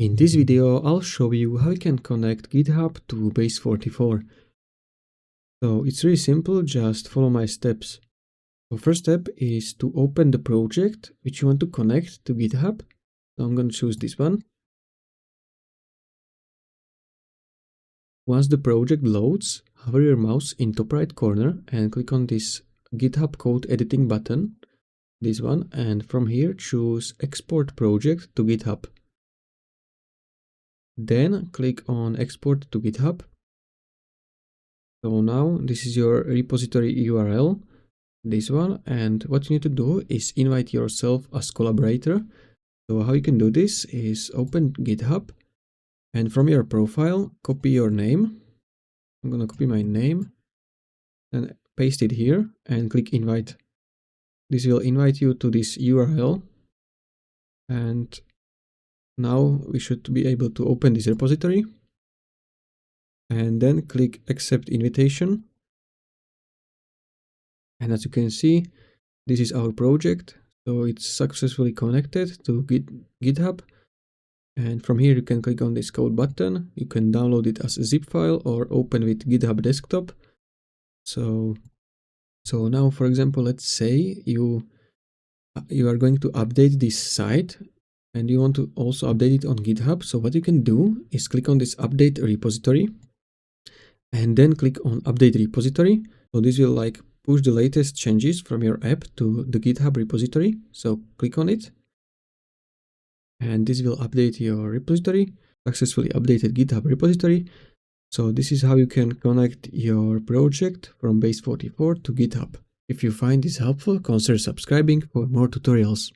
In this video, I'll show you how you can connect GitHub to Base44. So it's really simple, just follow my steps. So first step is to open the project which you want to connect to GitHub. So I'm going to choose this one. Once the project loads, hover your mouse in top right corner and click on this GitHub code editing button, this one, and from here choose export project to GitHub. Then click on export to GitHub. So now this is your repository URL, this one, and what you need to do is invite yourself as collaborator. So how you can do this is open GitHub and from your profile copy your name. I'm gonna copy my name and paste it here and click invite. This will invite you to this URL, and now we should be able to open this repository and then click accept invitation. And as you can see, this is our project. So it's successfully connected to GitHub. And from here you can click on this code button. You can download it as a zip file or open with GitHub desktop. So now, for example, let's say you are going to update this site and you want to also update it on GitHub. So what you can do is click on this update repository and then click on update repository. So this will like push the latest changes from your app to the GitHub repository. So click on it and this will update your repository. Successfully updated GitHub repository. So this is how you can connect your project from Base44 to GitHub. If you find this helpful, consider subscribing for more tutorials.